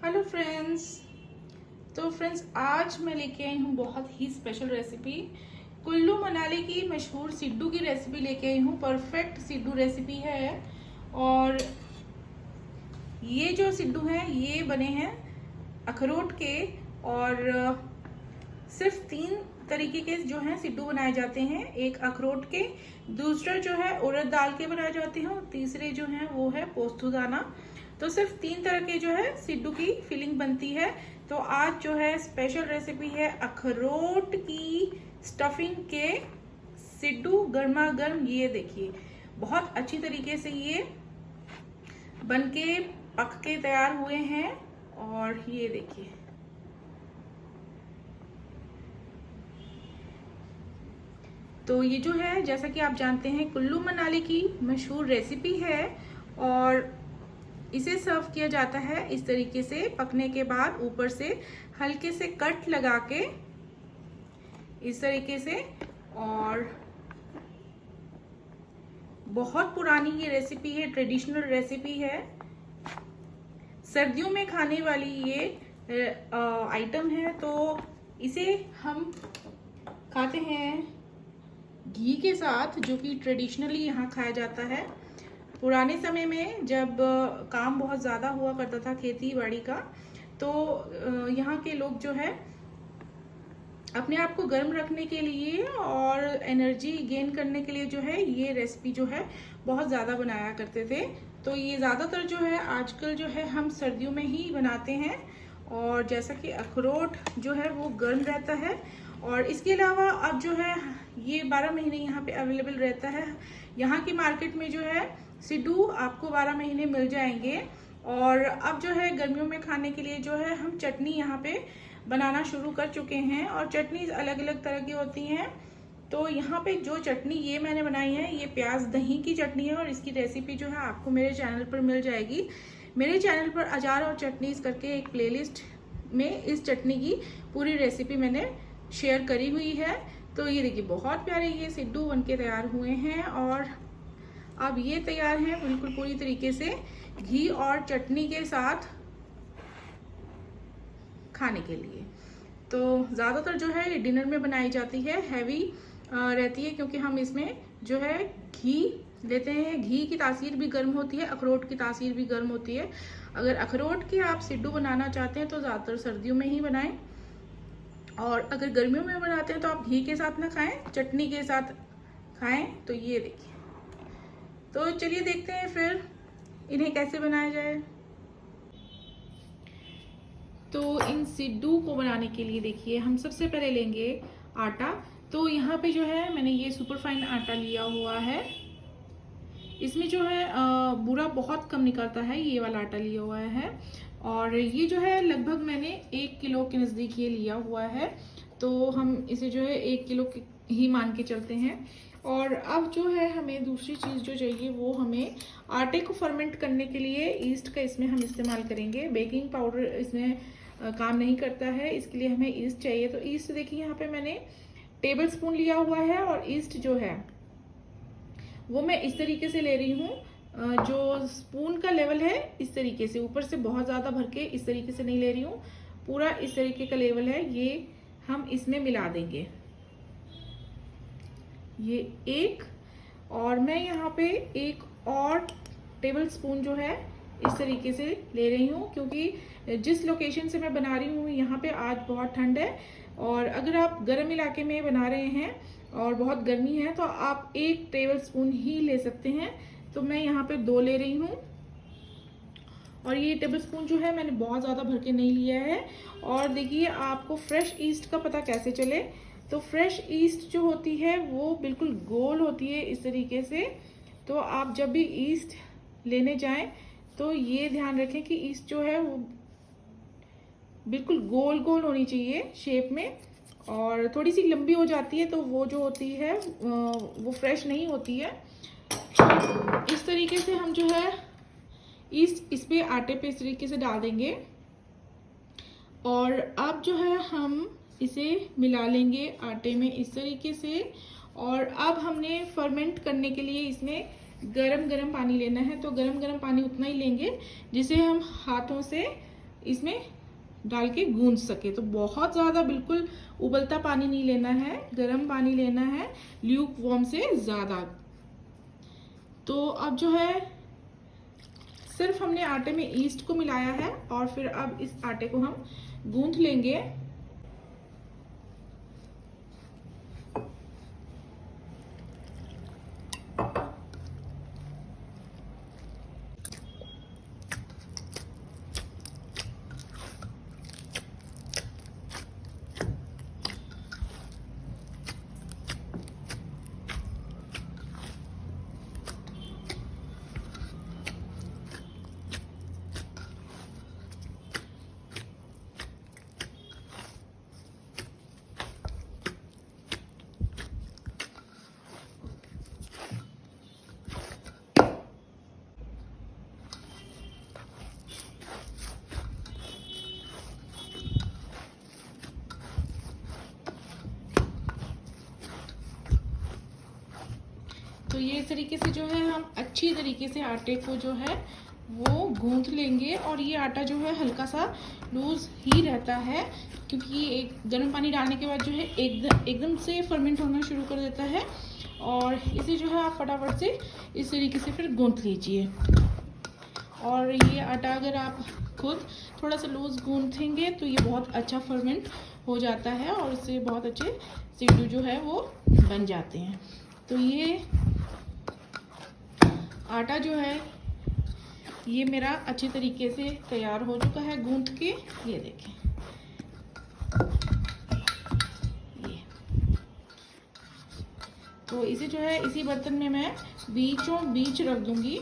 Hello friends. तो friends, आज मैं लेके आई हूँ बहुत ही स्पेशल रेसिपी। कुल्लू मनाली की मशहूर सिड्डू की रेसिपी लेके आई हूँ। परफेक्ट सिड्डू रेसिपी है। और ये जो सिड्डू हैं ये बने हैं अखरोट के। और सिर्फ 3 तरीके के जो हैं सिड्डू बनाए जाते हैं। एक अखरोट के, दूसरा जो है उड़द दाल के बनाए जाते हैं, और तीसरे जो हैं वो है पोस्तु दाना। तो सिर्फ 3 तरह के जो है सिड्डू की फिलिंग बनती है। तो आज जो है स्पेशल रेसिपी है अखरोट की स्टफिंग के सिड्डू गर्मा गर्म। ये देखिए बहुत अच्छी तरीके से ये बनके पक के तैयार हुए हैं। और ये देखिए तो ये जो है जैसा कि आप जानते हैं कुल्लू मनाली की मशहूर रेसिपी है। और इसे सर्व किया जाता है इस तरीके से, पकने के बाद ऊपर से हल्के से कट लगा के इस तरीके से। और बहुत पुरानी ये रेसिपी है, ट्रेडिशनल रेसिपी है। सर्दियों में खाने वाली ये आइटम है। तो इसे हम खाते हैं घी के साथ, जो कि ट्रेडिशनली यहाँ खाया जाता है। पुराने समय में जब काम बहुत ज़्यादा हुआ करता था खेती बाड़ी का, तो यहाँ के लोग जो है अपने आप को गर्म रखने के लिए और एनर्जी गेन करने के लिए जो है ये रेसिपी जो है बहुत ज़्यादा बनाया करते थे। तो ये ज़्यादातर जो है आजकल जो है हम सर्दियों में ही बनाते हैं। और जैसा कि अखरोट जो है वो गर्म रहता है, और इसके अलावा अब जो है ये 12 महीने यहाँ पे अवेलेबल रहता है। यहाँ की मार्केट में जो है सिड्डू आपको 12 महीने मिल जाएंगे। और अब जो है गर्मियों में खाने के लिए जो है हम चटनी यहाँ पे बनाना शुरू कर चुके हैं। और चटनी अलग अलग तरह की होती हैं। तो यहाँ पे जो चटनी ये मैंने बनाई है ये प्याज दही की चटनी है, और इसकी रेसिपी जो है आपको मेरे चैनल पर मिल जाएगी। मेरे चैनल पर अचार और चटनीज करके एक प्लेलिस्ट में इस चटनी की पूरी रेसिपी मैंने शेयर करी हुई है। तो ये देखिए बहुत प्यारे ये सिड्डू बनके तैयार हुए हैं। और अब ये तैयार हैं बिल्कुल पूरी तरीके से घी और चटनी के साथ खाने के लिए। तो ज़्यादातर जो है ये डिनर में बनाई जाती है, हैवी रहती है, क्योंकि हम इसमें जो है घी लेते हैं। घी की तासीर भी गर्म होती है, अखरोट की तासीर भी गर्म होती है। अगर अखरोट के आप सिड्डू बनाना चाहते हैं तो ज़्यादातर सर्दियों में ही बनाएं, और अगर गर्मियों में बनाते हैं तो आप घी के साथ ना खाएं, चटनी के साथ खाएं। तो ये देखिए, तो चलिए देखते हैं फिर इन्हें कैसे बनाया जाए। तो इन सिड्डू को बनाने के लिए देखिए हम सबसे पहले लेंगे आटा। तो यहाँ पे जो है मैंने ये सुपरफाइन आटा लिया हुआ है। इसमें जो है बूरा बहुत कम निकलता है, ये वाला आटा लिया हुआ है। और ये जो है लगभग मैंने 1 किलो के नज़दीक ये लिया हुआ है। तो हम इसे जो है 1 किलो ही मान के चलते हैं। और अब जो है हमें दूसरी चीज़ जो चाहिए वो हमें आटे को फर्मेंट करने के लिए ईस्ट का इसमें हम इस्तेमाल करेंगे। बेकिंग पाउडर इसमें काम नहीं करता है, इसके लिए हमें ईस्ट चाहिए। तो ईस्ट देखिए यहाँ पे मैंने टेबल स्पून लिया हुआ है, और ईस्ट जो है वो मैं इस तरीके से ले रही हूँ। जो स्पून का लेवल है इस तरीके से, ऊपर से बहुत ज़्यादा भर के इस तरीके से नहीं ले रही हूँ, पूरा इस तरीके का लेवल है। ये हम इसमें मिला देंगे, ये एक। और मैं यहाँ पे एक और टेबल स्पून जो है इस तरीके से ले रही हूँ, क्योंकि जिस लोकेशन से मैं बना रही हूँ यहाँ पे आज बहुत ठंड है। और अगर आप गर्म इलाके में बना रहे हैं और बहुत गर्मी है तो आप 1 टेबल स्पून ही ले सकते हैं। तो मैं यहाँ पे 2 ले रही हूँ। और ये टेबल स्पून जो है मैंने बहुत ज़्यादा भर के नहीं लिया है। और देखिए आपको फ्रेश ईस्ट का पता कैसे चले, तो फ्रेश ईस्ट जो होती है वो बिल्कुल गोल होती है इस तरीके से। तो आप जब भी ईस्ट लेने जाएं तो ये ध्यान रखें कि ईस्ट जो है वो बिल्कुल गोल गोल होनी चाहिए शेप में। और थोड़ी सी लंबी हो जाती है तो वो जो होती है वो फ्रेश नहीं होती है। इस तरीके से हम जो है ईस्ट इस पे आटे पे इस तरीके से डाल देंगे। और अब जो है हम इसे मिला लेंगे आटे में इस तरीके से। और अब हमने फर्मेंट करने के लिए इसमें गरम गरम पानी लेना है। तो गरम गरम पानी उतना ही लेंगे जिसे हम हाथों से इसमें डाल के गूंथ सके। तो बहुत ज़्यादा बिल्कुल उबलता पानी नहीं लेना है, गर्म पानी लेना है, ल्यूक वार्म से ज़्यादा। तो अब जो है सिर्फ हमने आटे में ईस्ट को मिलाया है और फिर अब इस आटे को हम गूंथ लेंगे। तो ये इस तरीके से जो है हम अच्छी तरीके से आटे को जो है वो गूंथ लेंगे। और ये आटा जो है हल्का सा लूज ही रहता है, क्योंकि एक गर्म पानी डालने के बाद जो है एकदम से फर्मेंट होना शुरू कर देता है। और इसे जो है आप फटाफट से इस तरीके से फिर गूंथ लीजिए। और ये आटा अगर आप खुद थोड़ा सा लूज गूंथेंगे तो ये बहुत अच्छा फर्मेंट हो जाता है और इससे बहुत अच्छे सिड्डू जो है वो बन जाते हैं। तो ये आटा जो है ये मेरा अच्छे तरीके से तैयार हो चुका है गूंथ के। ये देखें, ये तो इसे जो है इसी बर्तन में मैं बीचों बीच रख दूंगी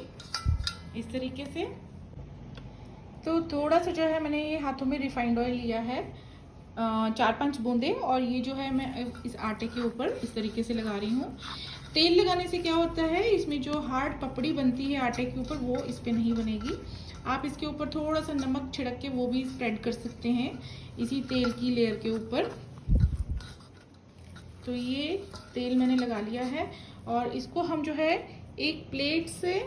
इस तरीके से। तो थोड़ा सा जो है मैंने ये हाथों में रिफाइंड ऑयल लिया है, 4-5 बूंदे, और ये जो है मैं इस आटे के ऊपर इस तरीके से लगा रही हूँ। तेल लगाने से क्या होता है, इसमें जो हार्ड पपड़ी बनती है आटे के ऊपर वो इस पे नहीं बनेगी। आप इसके ऊपर थोड़ा सा नमक छिड़क के वो भी स्प्रेड कर सकते हैं इसी तेल की लेयर के ऊपर। तो ये तेल मैंने लगा लिया है और इसको हम जो है एक प्लेट से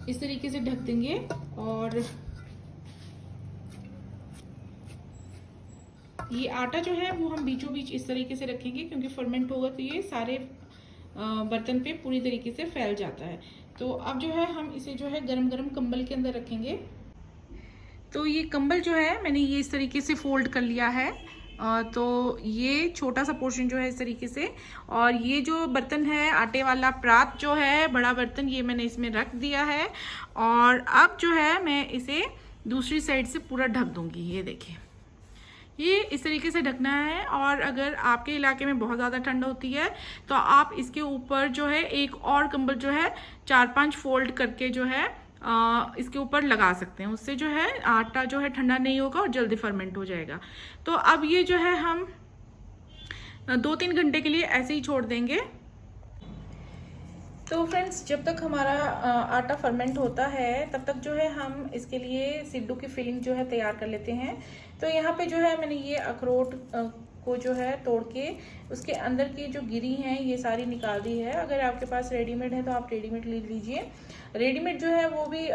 इस तरीके से ढक देंगे। और ये आटा जो है वो हम बीचों बीच इस तरीके से रखेंगे, क्योंकि फर्मेंट होगा तो ये सारे बर्तन पे पूरी तरीके से फैल जाता है। तो अब जो है हम इसे जो है गरम गरम कंबल के अंदर रखेंगे। तो ये कंबल जो है मैंने ये इस तरीके से फोल्ड कर लिया है। तो ये छोटा सा पोर्शन जो है इस तरीके से, और ये जो बर्तन है आटे वाला प्रात जो है बड़ा बर्तन, ये मैंने इसमें रख दिया है। और अब जो है मैं इसे दूसरी साइड से पूरा ढक दूंगी। ये देखिए, ये इस तरीके से ढकना है। और अगर आपके इलाके में बहुत ज़्यादा ठंड होती है तो आप इसके ऊपर जो है एक और कंबल जो है 4-5 फोल्ड करके जो है इसके ऊपर लगा सकते हैं। उससे जो है आटा जो है ठंडा नहीं होगा और जल्दी फर्मेंट हो जाएगा। तो अब ये जो है हम 2-3 घंटे के लिए ऐसे ही छोड़ देंगे। तो फ्रेंड्स, जब तक हमारा आटा फर्मेंट होता है तब तक जो है हम इसके लिए सिड्डू की फिलिंग जो है तैयार कर लेते हैं। तो यहाँ पे जो है मैंने ये अखरोट को जो है तोड़ के उसके अंदर की जो गिरी हैं ये सारी निकाल दी है। अगर आपके पास रेडीमेड है तो आप रेडीमेड ले लीजिए। रेडीमेड जो है वो भी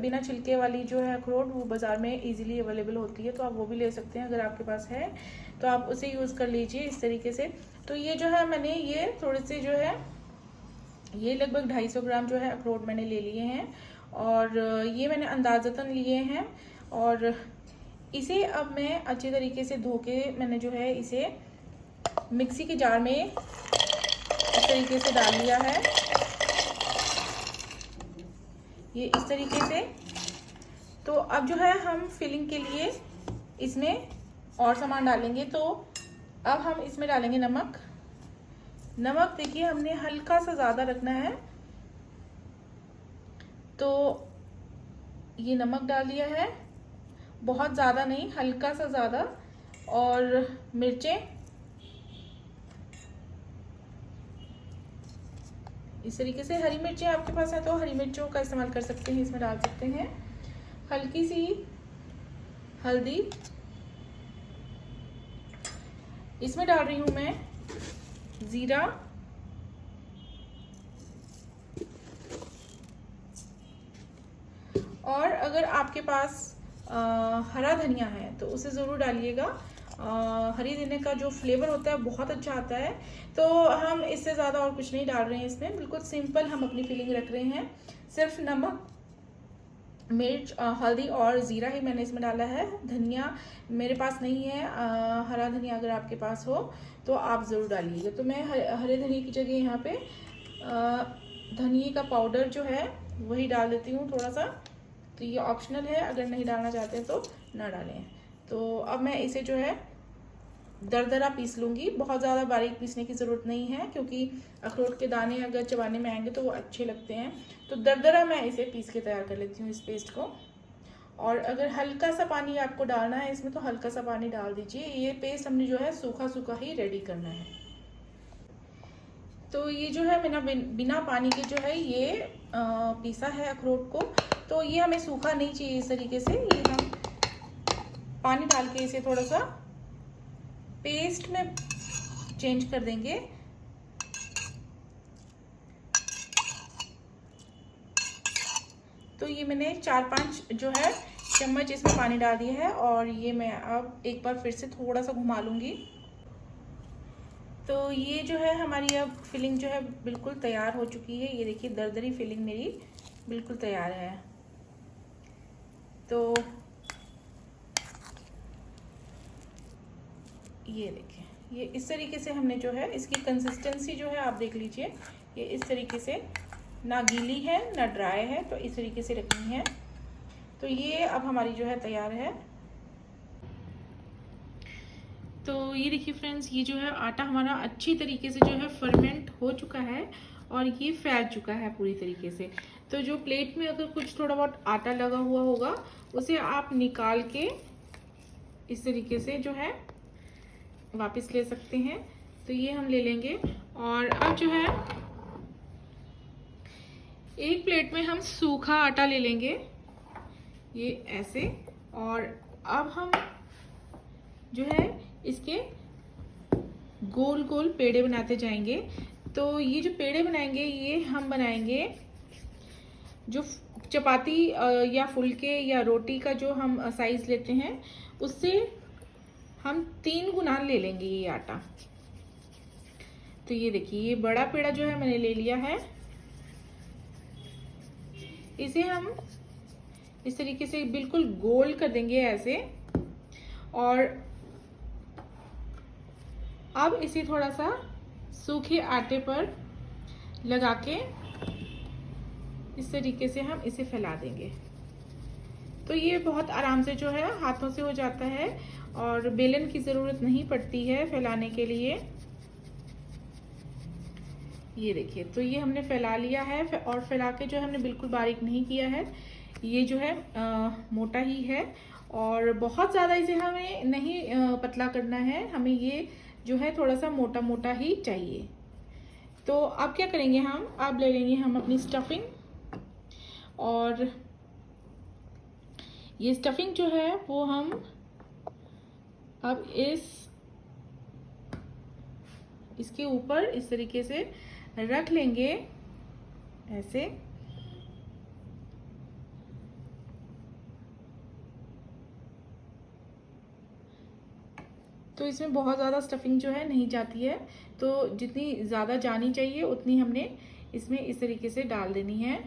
बिना छिलके वाली जो है अखरोट वो बाज़ार में इजीली अवेलेबल होती है, तो आप वो भी ले सकते हैं। अगर आपके पास है तो आप उसे यूज़ कर लीजिए इस तरीके से। तो ये जो है मैंने ये थोड़े से जो है ये लगभग 250 ग्राम जो है अखरोट मैंने ले लिए हैं, और ये मैंने अंदाज़तन लिए हैं। और इसे अब मैं अच्छे तरीके से धो के मैंने जो है इसे मिक्सी के जार में इस तरीके से डाल लिया है, ये इस तरीके से। तो अब जो है हम फिलिंग के लिए इसमें और सामान डालेंगे। तो अब हम इसमें डालेंगे नमक। नमक देखिए हमने हल्का सा ज़्यादा रखना है, तो ये नमक डाल दिया है, बहुत ज़्यादा नहीं, हल्का सा ज़्यादा। और मिर्चें इस तरीके से, हरी मिर्चें आपके पास है तो हरी मिर्चों का इस्तेमाल कर सकते हैं, इसमें डाल सकते हैं। हल्की सी हल्दी इसमें डाल रही हूँ मैं, जीरा, और अगर आपके पास हरा धनिया है तो उसे ज़रूर डालिएगा। हरी धनिया का जो फ्लेवर होता है बहुत अच्छा आता है। तो हम इससे ज़्यादा और कुछ नहीं डाल रहे हैं इसमें, बिल्कुल सिंपल हम अपनी फीलिंग रख रहे हैं। सिर्फ नमक, मिर्च, हल्दी और ज़ीरा ही मैंने इसमें डाला है। धनिया मेरे पास नहीं है, हरा धनिया अगर आपके पास हो तो आप ज़रूर डालिएगा। तो मैं हरे धनिया की जगह यहाँ पे धनिया का पाउडर जो है वही डाल देती हूँ थोड़ा सा। तो ये ऑप्शनल है, अगर नहीं डालना चाहते तो ना डालें। तो अब मैं इसे जो है दरदरा पीस लूँगी। बहुत ज़्यादा बारीक पीसने की ज़रूरत नहीं है, क्योंकि अखरोट के दाने अगर चबाने में आएंगे तो वो अच्छे लगते हैं। तो दरदरा मैं इसे पीस के तैयार कर लेती हूँ इस पेस्ट को। और अगर हल्का सा पानी आपको डालना है इसमें तो हल्का सा पानी डाल दीजिए। ये पेस्ट हमने जो है सूखा सूखा ही रेडी करना है। तो ये जो है मैंने बिना पानी के जो है ये पीसा है अखरोट को। तो ये हमें सूखा नहीं चाहिए इस तरीके से। ये हम पानी डाल के इसे थोड़ा सा पेस्ट में चेंज कर देंगे। तो ये मैंने 4-5 जो है चम्मच इसमें पानी डाल दिया है और ये मैं अब एक बार फिर से थोड़ा सा घुमा लूँगी। तो ये जो है हमारी अब फिलिंग जो है बिल्कुल तैयार हो चुकी है। ये देखिए दरदरी फिलिंग मेरी बिल्कुल तैयार है। तो ये देखिए, ये इस तरीके से हमने जो है इसकी कंसिस्टेंसी जो है आप देख लीजिए, ये इस तरीके से ना गीली है ना ड्राई है, तो इस तरीके से रखनी है। तो ये अब हमारी जो है तैयार है। तो ये देखिए फ्रेंड्स, ये जो है आटा हमारा अच्छी तरीके से जो है फर्मेंट हो चुका है और ये फैल चुका है पूरी तरीके से। तो जो प्लेट में अगर कुछ थोड़ा बहुत आटा लगा हुआ होगा उसे आप निकाल के इस तरीके से जो है वापस ले सकते हैं। तो ये हम ले लेंगे और अब जो है एक प्लेट में हम सूखा आटा ले लेंगे, ये ऐसे। और अब हम जो है इसके गोल गोल पेड़े बनाते जाएंगे। तो ये जो पेड़े बनाएंगे ये हम बनाएंगे जो चपाती या फुलके या रोटी का जो हम साइज लेते हैं उससे हम 3 गुना ले लेंगे ये आटा। तो ये देखिए, ये बड़ा पेड़ा जो है मैंने ले लिया है। इसे हम इस तरीके से बिल्कुल गोल कर देंगे ऐसे। और अब इसे थोड़ा सा सूखे आटे पर लगा के इस तरीके से हम इसे फैला देंगे। तो ये बहुत आराम से जो है हाथों से हो जाता है और बेलन की ज़रूरत नहीं पड़ती है फैलाने के लिए। ये देखिए, तो ये हमने फैला लिया है और फैला के जो है हमने बिल्कुल बारीक नहीं किया है। ये जो है मोटा ही है और बहुत ज़्यादा इसे हमें नहीं पतला करना है, हमें ये जो है थोड़ा सा मोटा मोटा ही चाहिए। तो अब क्या करेंगे हम, अब ले लेंगे हम अपनी स्टफिंग। और ये स्टफिंग जो है वो हम अब इसके ऊपर इस तरीके से रख लेंगे ऐसे। तो इसमें बहुत ज़्यादा स्टफिंग जो है नहीं जाती है, तो जितनी ज़्यादा जानी चाहिए उतनी हमने इसमें इस तरीके से डाल देनी है,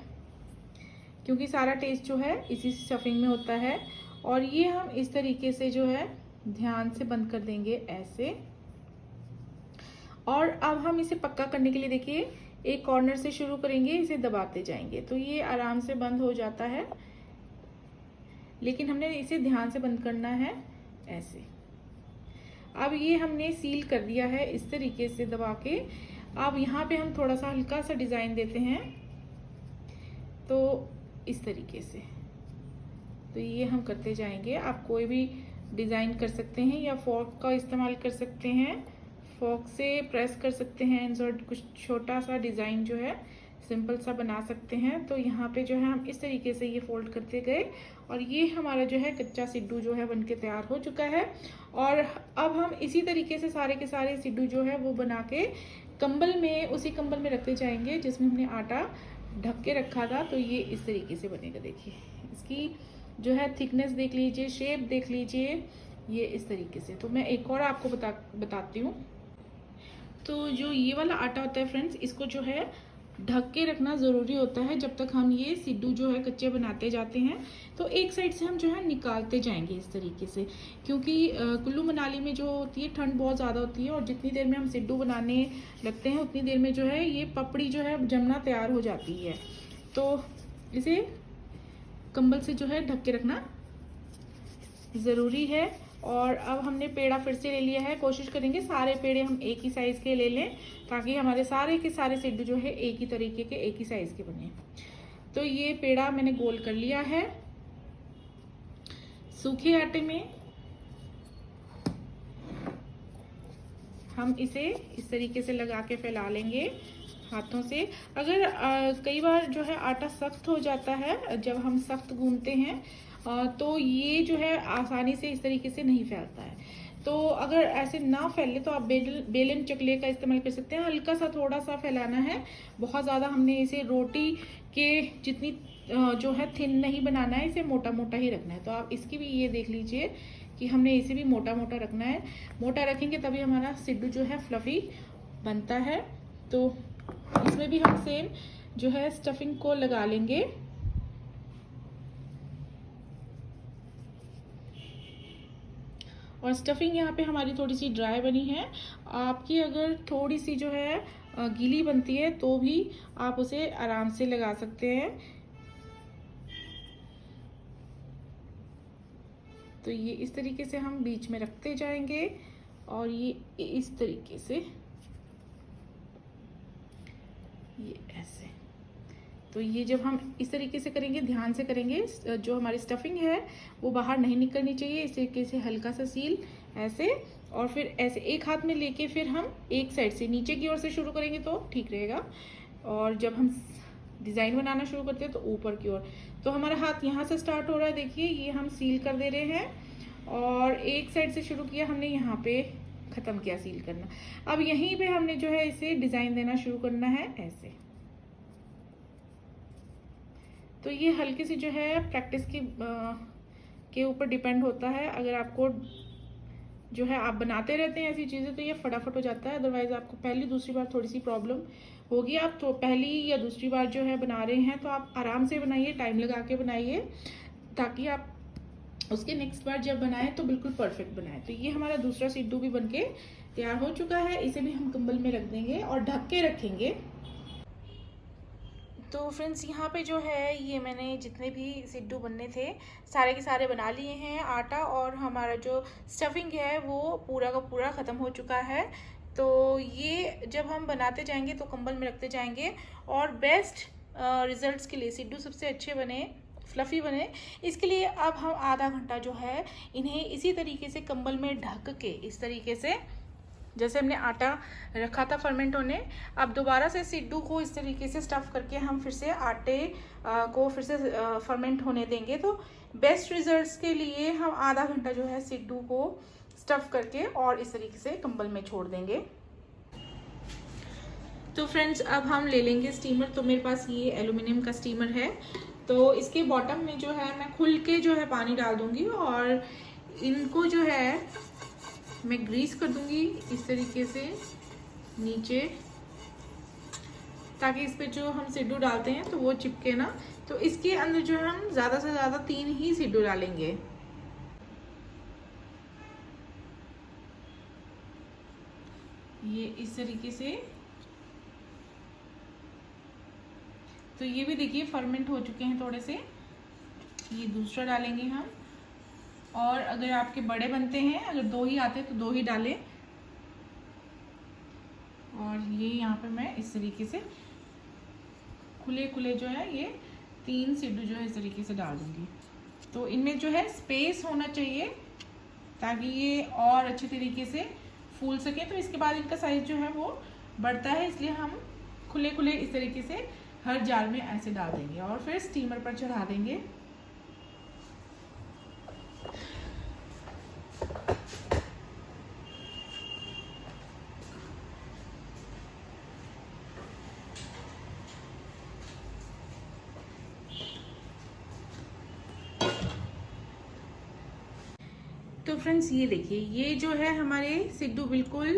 क्योंकि सारा टेस्ट जो है इसी स्टफिंग में होता है। और ये हम इस तरीके से जो है ध्यान से बंद कर देंगे ऐसे। और अब हम इसे पक्का करने के लिए देखिए एक कॉर्नर से शुरू करेंगे, इसे दबाते जाएंगे तो ये आराम से बंद हो जाता है। लेकिन हमने इसे ध्यान से बंद करना है ऐसे। अब ये हमने सील कर दिया है इस तरीके से दबा के। अब यहाँ पे हम थोड़ा सा हल्का सा डिज़ाइन देते हैं, तो इस तरीके से। तो ये हम करते जाएंगे। आप कोई भी डिज़ाइन कर सकते हैं या फॉर्क का इस्तेमाल कर सकते हैं, फॉर्क से प्रेस कर सकते हैं इंसर्ट, कुछ छोटा सा डिज़ाइन जो है सिंपल सा बना सकते हैं। तो यहाँ पे जो है हम इस तरीके से ये फोल्ड करते गए और ये हमारा जो है कच्चा सिड्डू जो है बनके तैयार हो चुका है। और अब हम इसी तरीके से सारे के सारे सिड्डू जो है वो बना के कंबल में, उसी कंबल में रखते जाएंगे जिसमें हमने आटा ढक के रखा था। तो ये इस तरीके से बनेगा। देखिए इसकी जो है थिकनेस देख लीजिए, शेप देख लीजिए, ये इस तरीके से। तो मैं एक और आपको बताती हूँ। तो जो ये वाला आटा होता है फ्रेंड्स, इसको जो है ढक के रखना ज़रूरी होता है जब तक हम ये सिड्डू जो है कच्चे बनाते जाते हैं। तो एक साइड से हम जो है निकालते जाएंगे इस तरीके से, क्योंकि कुल्लू मनाली में जो होती है ठंड बहुत ज़्यादा होती है, और जितनी देर में हम सिड्डू बनाने लगते हैं उतनी देर में जो है ये पपड़ी जो है जमना तैयार हो जाती है। तो इसे कंबल से जो है ढक के रखना ज़रूरी है। और अब हमने पेड़ा फिर से ले लिया है। कोशिश करेंगे सारे पेड़े हम एक ही साइज़ के ले लें, ताकि हमारे सारे के सारे सिड्डू जो है एक ही तरीके के, एक ही साइज़ के बने। तो ये पेड़ा मैंने गोल कर लिया है। सूखे आटे में हम इसे इस तरीके से लगा के फैला लेंगे हाथों से। अगर कई बार जो है आटा सख्त हो जाता है जब हम सख्त गूंथते हैं, तो ये जो है आसानी से इस तरीके से नहीं फैलता है। तो अगर ऐसे ना फैले तो आप बेलन चकले का इस्तेमाल कर सकते हैं। हल्का सा थोड़ा सा फैलाना है, बहुत ज़्यादा हमने इसे रोटी के जितनी जो है थिन नहीं बनाना है, इसे मोटा मोटा ही रखना है। तो आप इसकी भी ये देख लीजिए कि हमने इसे भी मोटा मोटा रखना है। मोटा रखेंगे तभी हमारा सिड्डू जो है फ्लफी बनता है। तो इसमें भी हम सेम जो है स्टफिंग को लगा लेंगे। और स्टफिंग यहाँ पे हमारी थोड़ी सी ड्राई बनी है। आपकी अगर थोड़ी सी जो है गीली बनती है तो भी आप उसे आराम से लगा सकते हैं। तो ये इस तरीके से हम बीच में रखते जाएंगे, और ये इस तरीके से, ये ऐसे। तो ये जब हम इस तरीके से करेंगे, ध्यान से करेंगे, जो हमारी स्टफिंग है वो बाहर नहीं निकलनी चाहिए। इस तरीके से हल्का सा सील ऐसे, और फिर ऐसे एक हाथ में लेके फिर हम एक साइड से नीचे की ओर से शुरू करेंगे तो ठीक रहेगा। और जब हम डिज़ाइन बनाना शुरू करते हैं तो ऊपर की ओर। तो हमारा हाथ यहाँ से स्टार्ट हो रहा है, देखिए ये हम सील कर दे रहे हैं, और एक साइड से शुरू किया हमने, यहाँ पे ख़त्म किया सील करना। अब यहीं पे हमने जो है इसे डिज़ाइन देना शुरू करना है ऐसे। तो ये हल्की सी जो है प्रैक्टिस के ऊपर डिपेंड होता है। अगर आपको जो है आप बनाते रहते हैं ऐसी चीज़ें तो ये फटाफट हो जाता है। अदरवाइज आपको पहली दूसरी बार थोड़ी सी प्रॉब्लम होगी। आप तो पहली या दूसरी बार जो है बना रहे हैं तो आप आराम से बनाइए, टाइम लगा के बनाइए, ताकि आप उसके नेक्स्ट बार जब बनाएं तो बिल्कुल परफेक्ट बनाएं। तो ये हमारा दूसरा सिड्डू भी बनके तैयार हो चुका है। इसे भी हम कंबल में रख देंगे और ढक के रखेंगे। तो फ्रेंड्स यहाँ पे जो है ये मैंने जितने भी सिड्डू बनने थे सारे के सारे बना लिए हैं। आटा और हमारा जो स्टफिंग है वो पूरा का पूरा ख़त्म हो चुका है। तो ये जब हम बनाते जाएंगे तो कंबल में रखते जाएंगे, और बेस्ट रिजल्ट्स के लिए, सिड्डू सबसे अच्छे बने, फ्लफ़ी बने, इसके लिए अब हम आधा घंटा जो है इन्हें इसी तरीके से कंबल में ढक के, इस तरीके से जैसे हमने आटा रखा था फर्मेंट होने, अब दोबारा से सिड्डू को इस तरीके से स्टफ़ करके हम फिर से आटे को फिर से फर्मेंट होने देंगे। तो बेस्ट रिजल्ट्स के लिए हम आधा घंटा जो है सिड्डू को स्टफ़ करके और इस तरीके से कंबल में छोड़ देंगे। तो फ्रेंड्स अब हम ले लेंगे स्टीमर। तो मेरे पास ये एल्युमिनियम का स्टीमर है। तो इसके बॉटम में जो है मैं खुल के जो है पानी डाल दूंगी, और इनको जो है मैं ग्रीस कर दूंगी इस तरीके से नीचे, ताकि इस पे जो हम सिड्डू डालते हैं तो वो चिपके ना। तो इसके अंदर जो है हम ज़्यादा से ज़्यादा 3 ही सिड्डू डालेंगे। ये इस तरीके से। तो ये भी देखिए फर्मेंट हो चुके हैं थोड़े से। ये दूसरा डालेंगे हम, और अगर आपके बड़े बनते हैं, अगर 2 ही आते हैं तो 2 ही डालें। और ये यहाँ पे मैं इस तरीके से खुले खुले जो है ये 3 सिड्डू जो है इस तरीके से डाल दूंगी। तो इनमें जो है स्पेस होना चाहिए ताकि ये और अच्छे तरीके से फूल सके। तो इसके बाद इनका साइज जो है वो बढ़ता है, इसलिए हम खुले खुले इस तरीके से हर जार में ऐसे डाल देंगे और फिर स्टीमर पर चढ़ा देंगे। तो फ्रेंड्स ये देखिए, ये जो है हमारे सिड्डू बिल्कुल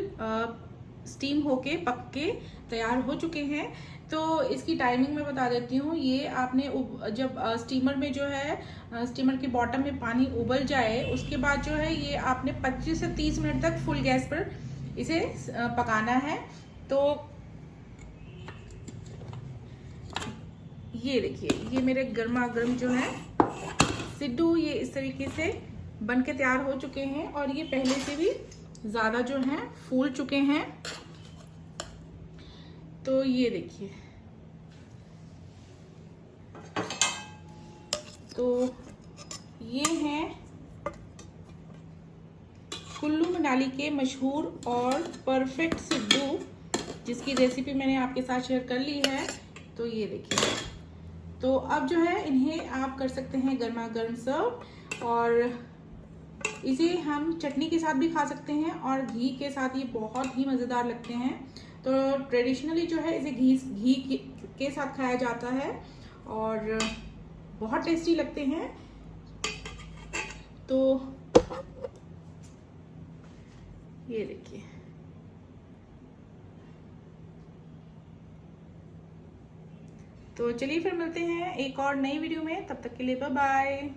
स्टीम होके पक के तैयार हो चुके हैं। तो इसकी टाइमिंग मैं बता देती हूँ। ये आपने जब स्टीमर में जो है स्टीमर के बॉटम में पानी उबल जाए, उसके बाद जो है ये आपने 25 से 30 मिनट तक फुल गैस पर इसे पकाना है। तो ये देखिए, ये मेरे गर्मा गर्म जो है सिड्डू ये इस तरीके से बन के तैयार हो चुके हैं और ये पहले से भी ज़्यादा जो है फूल चुके हैं। तो ये देखिए, तो ये हैं कुल्लू मनाली के मशहूर और परफेक्ट सिड्डू, जिसकी रेसिपी मैंने आपके साथ शेयर कर ली है। तो ये देखिए, तो अब जो है इन्हें आप कर सकते हैं गर्मा गर्म सर्व, और इसे हम चटनी के साथ भी खा सकते हैं और घी के साथ ये बहुत ही मज़ेदार लगते हैं। तो ट्रेडिशनली जो है इसे घी के साथ खाया जाता है और बहुत टेस्टी लगते हैं। तो ये देखिए, तो चलिए फिर मिलते हैं एक और नई वीडियो में, तब तक के लिए बाय बाय।